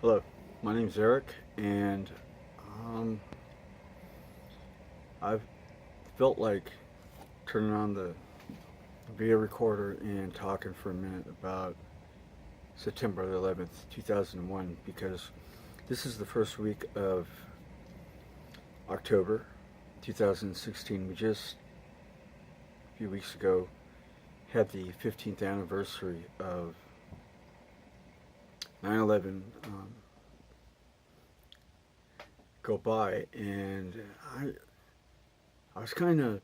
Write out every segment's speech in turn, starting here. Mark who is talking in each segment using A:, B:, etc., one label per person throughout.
A: Hello, my name's Eric, and um, I've felt like turning on the video recorder and talking for a minute about September the 11th, 2001, because this is the first week of October 2016. We just, a few weeks ago, had the 15th anniversary of 9/11 go by, and I was kind of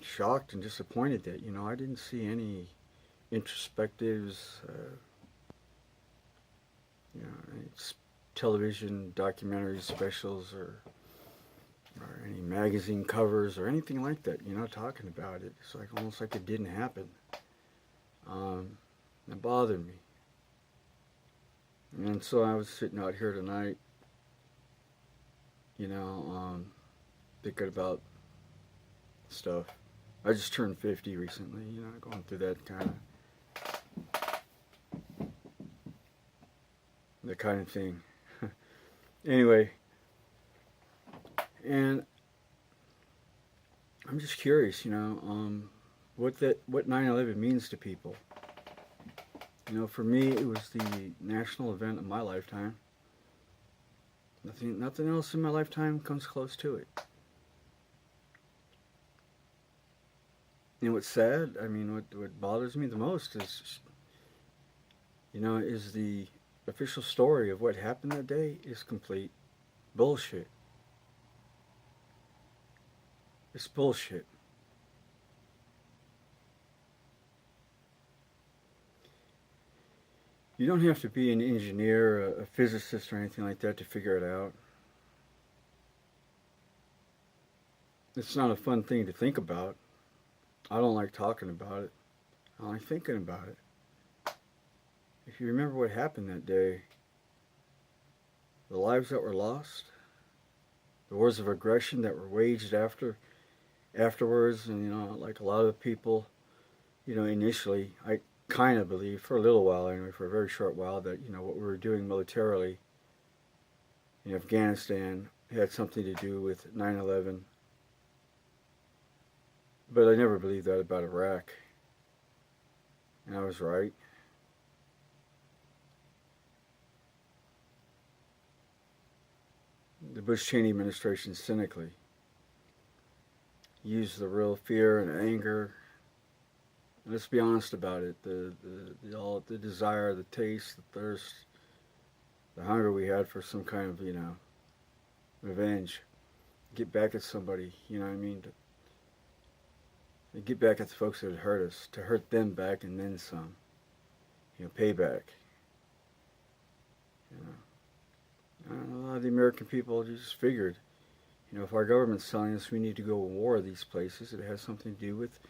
A: shocked and disappointed that I didn't see any introspectives, any television documentaries, specials, or any magazine covers or anything like that. Talking about it. It's like almost like it didn't happen. It bothered me, and so I was sitting out here tonight, thinking about stuff. I just turned 50 recently, going through that kind of thing. Anyway, and I'm just curious, what 9/11 means to people. For me, it was the national event of my lifetime. Nothing else in my lifetime comes close to it. And what's sad, what bothers me the most is the official story of what happened that day is complete bullshit. It's bullshit. You don't have to be an engineer, a physicist, or anything like that to figure it out. It's not a fun thing to think about. I don't like talking about it. I don't like thinking about it. If you remember what happened that day, the lives that were lost, the wars of aggression that were waged afterwards, and like a lot of people, initially, I kind of believe, for a little while anyway, for a very short while, that what we were doing militarily in Afghanistan had something to do with 9/11. But I never believed that about Iraq. And I was right. The Bush-Cheney administration cynically used the real fear and anger. And let's be honest about it. The desire, the taste, the thirst, the hunger we had for some kind of, revenge. Get back at somebody, to get back at the folks that had hurt us, to hurt them back and then some. Payback. A lot of the American people just figured, if our government's telling us we need to go to war with these places, it has something to do with,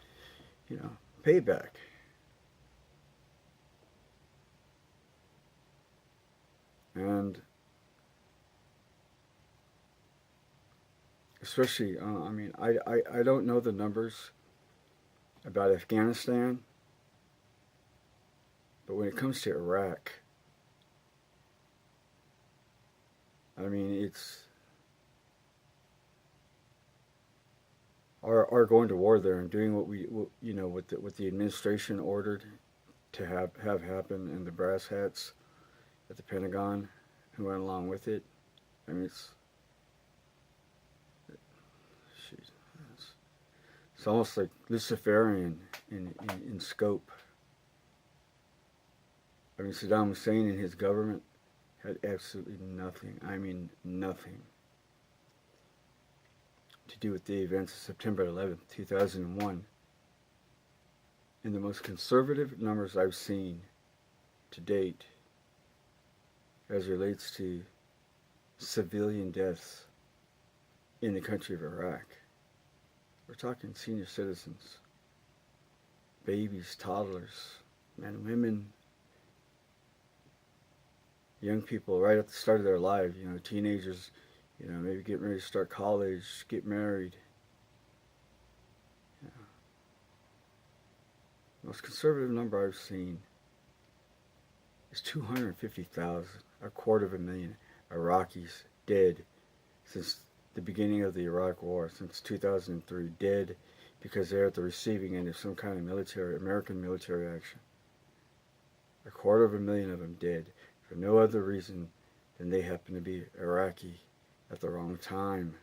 A: payback. And especially, I don't know the numbers about Afghanistan, but when it comes to Iraq, it's our going to war there and doing what the administration ordered to have happen, and the brass hats at the Pentagon who went along with it. It's almost like Luciferian in scope. Saddam Hussein and his government had absolutely nothing, nothing, to do with the events of September 11th, 2001. And the most conservative numbers I've seen to date as relates to civilian deaths in the country of Iraq. We're talking senior citizens, babies, toddlers, men, women, young people right at the start of their life, teenagers, maybe getting ready to start college, get married. most conservative number I've seen is 250,000, a quarter of a million Iraqis dead since the beginning of the Iraq War, since 2003, dead because they're at the receiving end of some kind of military, American military action. A quarter of a million of them dead for no other reason than they happen to be Iraqi at the wrong time.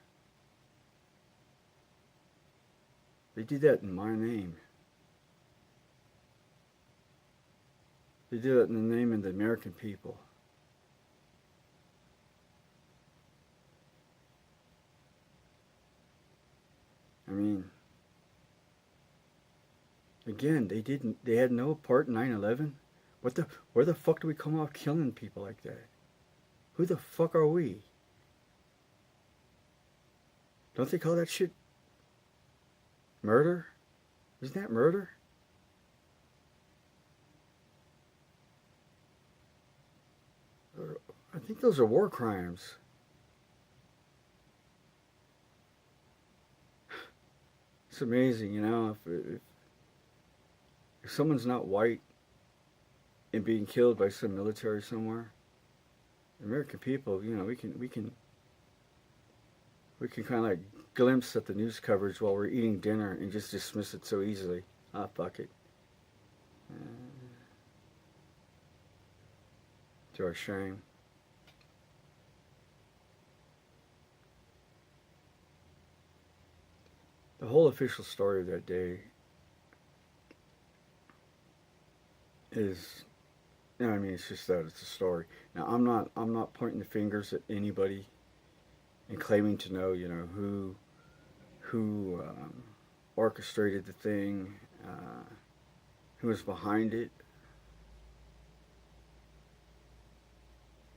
A: They did that in my name. They did that in the name of the American people. I mean, again, they had no part in 9/11. Where the fuck do we come off killing people like that? Who the fuck are we? Don't they call that shit murder? Isn't that murder? I think those are war crimes. It's amazing, you know, if someone's not white and being killed by some military somewhere, American people, you know, we can kind of like glimpse at the news coverage while we're eating dinner and just dismiss it so easily. Ah, fuck it. To our shame. The whole official story of that day is, you know, I mean, it's just that it's a story. Now, I'm not pointing the fingers at anybody and claiming to know, you know, who orchestrated the thing, who was behind it.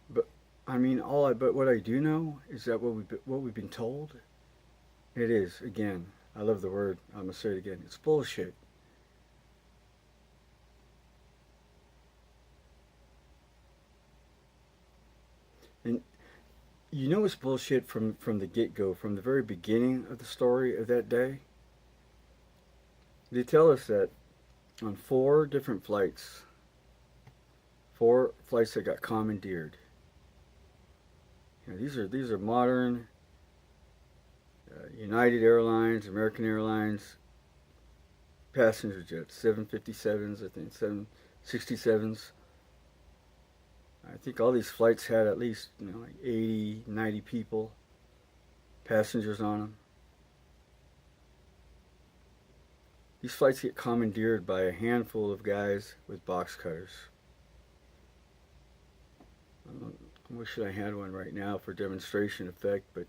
A: But I mean, but what I do know is that what we've been told, it is, again, I love the word, I'm gonna say it again, it's bullshit. And you know it's bullshit from the get-go, from the very beginning of the story of that day. They tell us that on 4 different flights, 4 flights that got commandeered. You know, these are modern United Airlines, American Airlines passenger jets, 757s, I think 767s. I think all these flights had at least, you know, like 80, 90 people, passengers on them. These flights get commandeered by a handful of guys with box cutters. I wish I had one right now for demonstration effect, but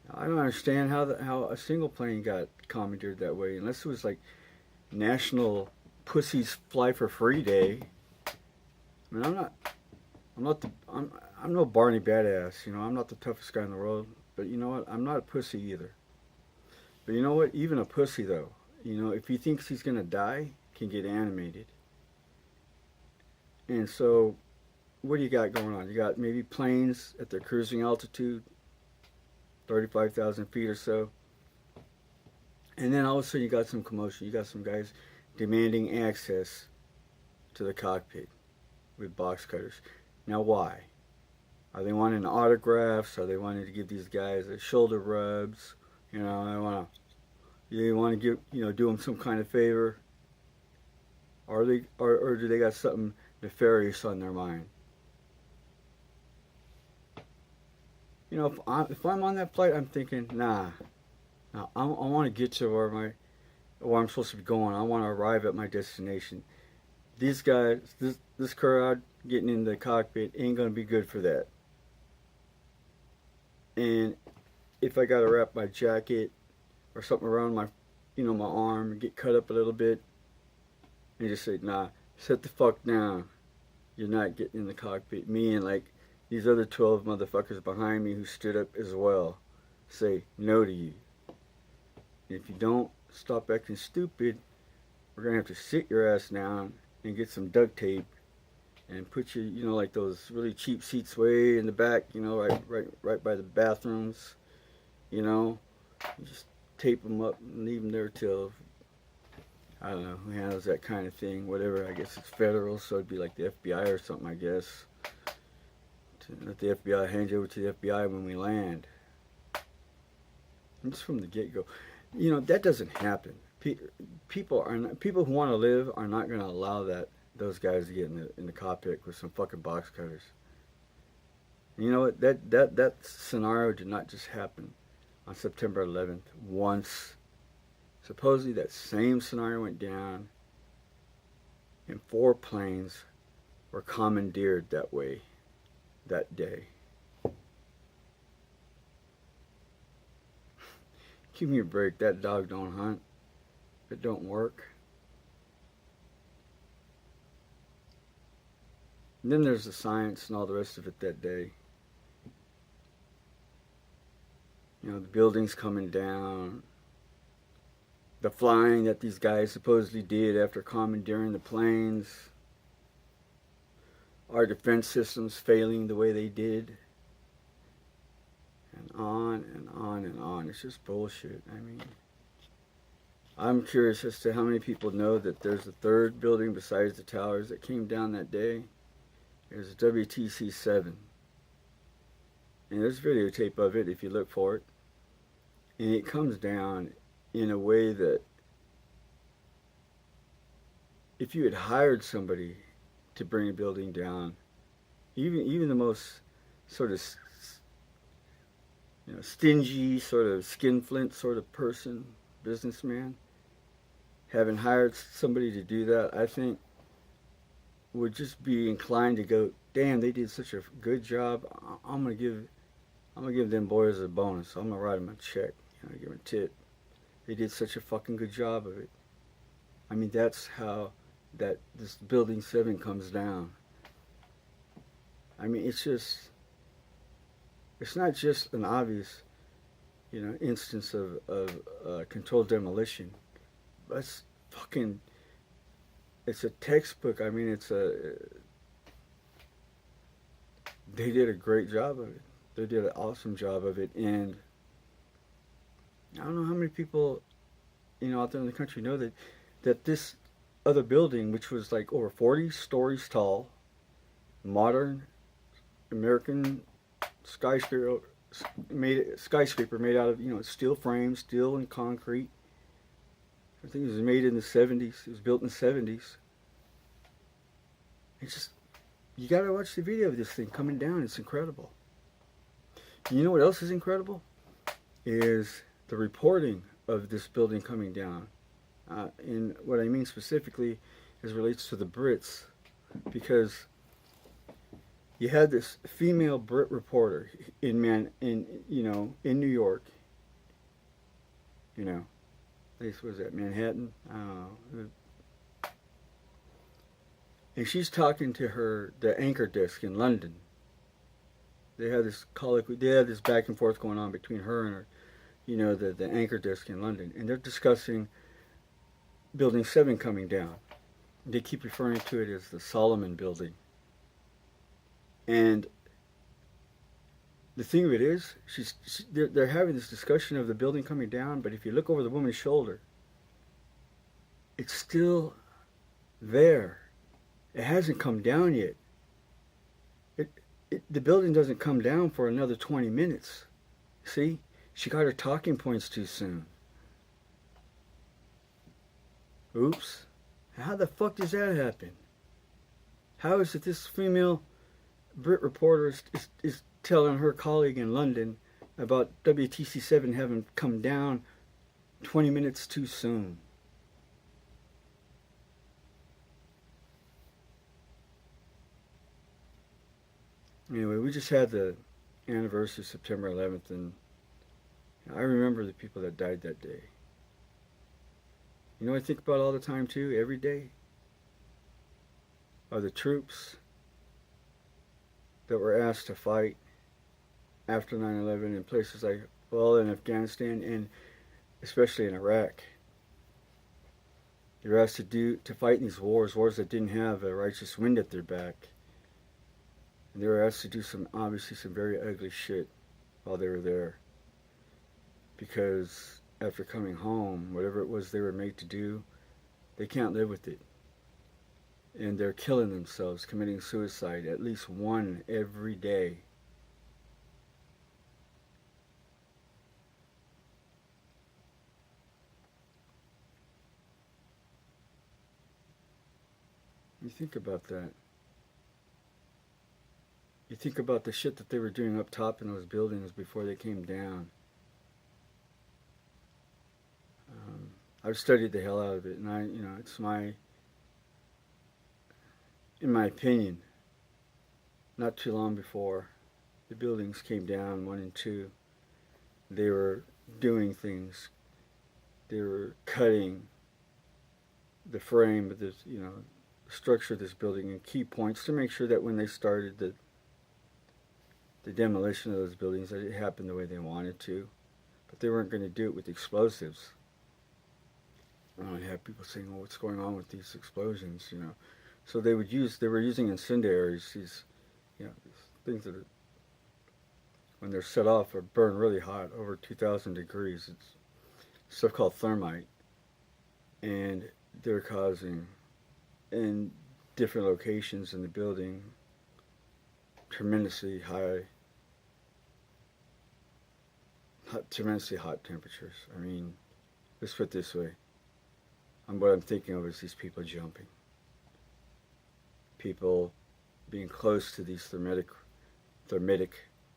A: I don't understand how a single plane got commandeered that way, unless it was like National Pussies Fly for Free Day. I mean, I'm no Barney Badass, you know, I'm not the toughest guy in the world, but you know what, I'm not a pussy either. But you know what, even a pussy though, you know, if he thinks he's gonna die, can get animated. And so, what do you got going on? You got maybe planes at their cruising altitude, 35,000 feet or so. And then all of a sudden you got some commotion. You got some guys demanding access to the cockpit with box cutters. Now why? Are they wanting autographs? Are they wanting to give these guys a shoulder rubs? You know, they want to give, you know, do them some kind of favor? Or do they got something nefarious on their mind? You know, if I'm on that flight, I'm thinking, nah, I want to get to where I'm supposed to be going. I want to arrive at my destination. These guys, this crowd getting in the cockpit ain't gonna be good for that. And if I gotta wrap my jacket or something around my, you know, my arm and get cut up a little bit, and just say, nah, sit the fuck down. You're not getting in the cockpit. Me and like these other 12 motherfuckers behind me who stood up as well say no to you. And if you don't stop acting stupid, we're gonna have to sit your ass down and get some duct tape and put you, you know, like those really cheap seats way in the back, you know, right by the bathrooms, you know. You just tape them up and leave them there till, I don't know who handles that kind of thing, whatever. I guess it's federal, so it'd be like the FBI or something, I guess. To let the FBI hand you over to the FBI when we land. And just from the get-go. You know, that doesn't happen. People who want to live are not going to allow those guys to get in the cockpit with some fucking box cutters. And you know what? That scenario did not just happen on September 11th once. Supposedly that same scenario went down and 4 planes were commandeered that way that day. Give me a break. That dog don't hunt. It don't work. And then there's the science and all the rest of it that day. You know, the buildings coming down. The flying that these guys supposedly did after commandeering the planes. Our defense systems failing the way they did. And on and on and on. It's just bullshit. I mean, I'm curious as to how many people know that there's a third building besides the towers that came down that day. There's a WTC 7. And there's videotape of it if you look for it. And it comes down in a way that if you had hired somebody to bring a building down, even the most sort of stingy, sort of skinflint sort of person, businessman, having hired somebody to do that, I think would just be inclined to go, damn, they did such a good job. I'm gonna give them boys a bonus. I'm gonna write them a check. Give them a tip. They did such a fucking good job of it. I mean, that's how this building 7 comes down. I mean, it's not just an obvious, instance of controlled demolition. That's fucking, it's a textbook. I mean, they did a great job of it. They did an awesome job of it. And I don't know how many people, out there in the country know that this other building, which was like over 40 stories tall, modern American skyscraper made out of, steel frames, steel and concrete. I think it was made in the 70s. It was built in the 70s. It's just, you gotta watch the video of this thing coming down. It's incredible. You know what else is incredible? Is the reporting of this building coming down. And what I mean specifically is relates to the Brits, because you had this female Brit reporter in New York. Was that Manhattan? I don't know. And she's talking to the anchor desk in London. They had this colloquy, they had this back and forth going on between her and her, the anchor desk in London, and they're discussing Building 7 coming down. They keep referring to it as the Solomon Building. And the thing of it is, they're having this discussion of the building coming down, but if you look over the woman's shoulder, it's still there. It hasn't come down yet. The building doesn't come down for another 20 minutes. See? She got her talking points too soon. Oops. How the fuck does that happen? How is it this female Brit reporter is telling her colleague in London about WTC 7 having come down 20 minutes too soon? Anyway, we just had the anniversary of September 11th, and I remember the people that died that day. I think about all the time too, every day, are the troops that were asked to fight after 9/11 in places like, in Afghanistan and especially in Iraq. They were asked to fight in these wars that didn't have a righteous wind at their back. And they were asked to do obviously some very ugly shit while they were there. Because after coming home, whatever it was they were made to do, they can't live with it. And they're killing themselves, committing suicide, at least one every day. You think about that. You think about the shit that they were doing up top in those buildings before they came down. I've studied the hell out of it, and it's in my opinion, not too long before the buildings came down, 1 and 2, they were doing things. They were cutting the frame of this, structure of this building in key points to make sure that when they started the demolition of those buildings, that it happened the way they wanted to. But they weren't going to do it with explosives. I have people saying, "Well, what's going on with these explosions?" So they were using incendiaries, these things that are, when they're set off, are burn really hot, over 2,000 degrees. It's stuff called thermite, and they're causing, in different locations in the building, tremendously hot temperatures. I mean, let's put it this way. What I'm thinking of is these people jumping. People being close to these thermitic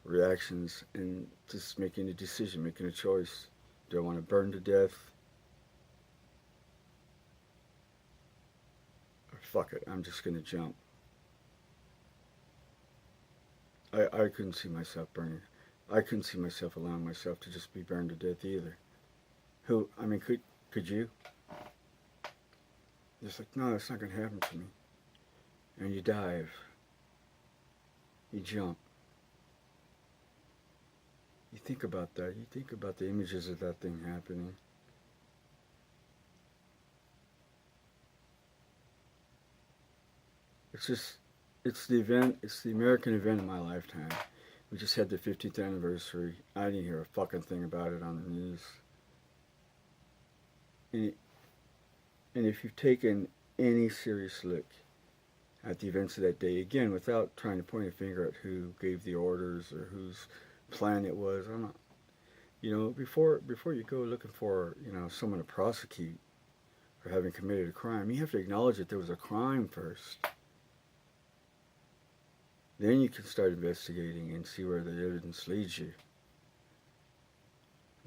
A: reactions and just making a decision, making a choice. Do I want to burn to death? Or fuck it, I'm just going to jump. I couldn't see myself burning. I couldn't see myself allowing myself to just be burned to death either. Could you? Just like, no, that's not going to happen to me. And you dive. You jump. You think about that. You think about the images of that thing happening. It's the American event of my lifetime. We just had the 50th anniversary. I didn't hear a fucking thing about it on the news. And if you've taken any serious look at the events of that day, again, without trying to point a finger at who gave the orders or whose plan it was, I'm not, before you go looking for, someone to prosecute for having committed a crime, you have to acknowledge that there was a crime first. Then you can start investigating and see where the evidence leads you.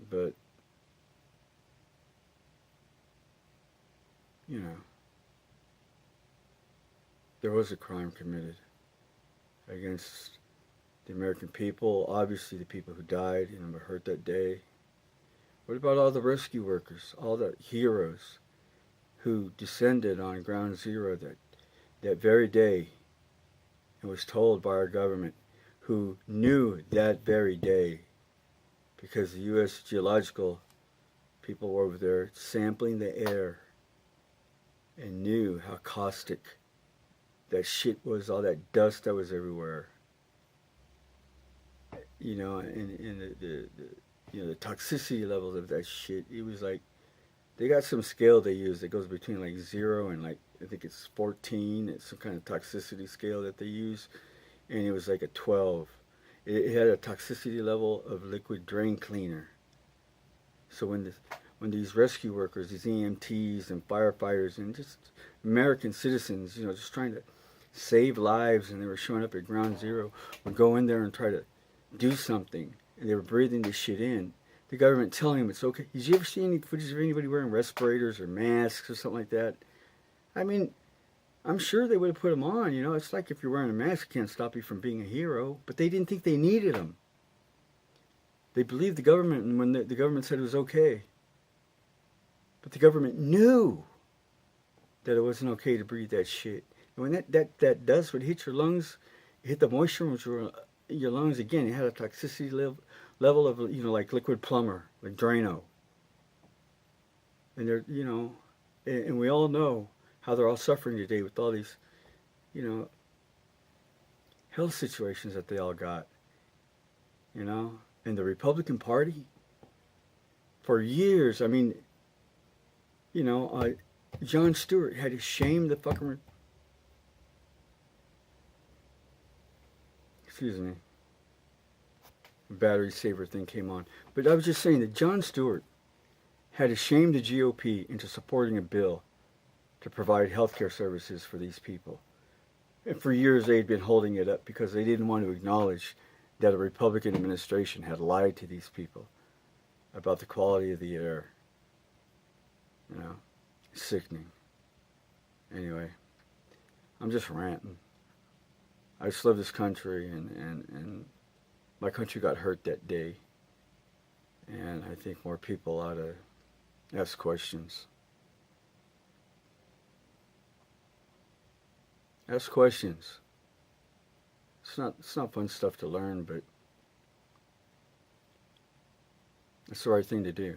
A: But, there was a crime committed against the American people, obviously the people who died and were hurt that day. What about all the rescue workers, all the heroes who descended on Ground Zero that very day and was told by our government, who knew that very day, because the U.S. geological people were over there sampling the air and knew how caustic that shit was, all that dust that was everywhere. And the toxicity levels of that shit, it was like, they got some scale they use that goes between like 0 and like, I think it's 14. It's some kind of toxicity scale that they use. And it was like a 12. It had a toxicity level of liquid drain cleaner. So when these rescue workers, these EMTs and firefighters and just American citizens, just trying to save lives, and they were showing up at Ground Zero, would go in there and try to do something, and they were breathing this shit in. The government telling them it's okay. Did you ever see any footage of anybody wearing respirators or masks or something like that? I mean, I'm sure they would have put them on, It's like if you're wearing a mask, it can't stop you from being a hero. But they didn't think they needed them. They believed the government, and when the government said it was okay. But the government knew that it wasn't okay to breathe that shit. And when that dust would hit your lungs, it hit the moisture in your lungs again. It had a toxicity level of, like liquid plumber, like Drano. And they're, and we all know how they're all suffering today with all these, health situations that they all got, And the Republican Party, For years, I mean, you know, Jon Stewart had to shame the fucking. Excuse me. Battery saver thing came on. But I was just saying that Jon Stewart had to shame the GOP into supporting a bill to provide health care services for these people. And for years they'd been holding it up because they didn't want to acknowledge that a Republican administration had lied to these people about the quality of the air. You know, sickening. Anyway, I'm just ranting. I just love this country, and my country got hurt that day. And I think more people ought to ask questions. Ask questions. It's not fun stuff to learn, but it's the right thing to do.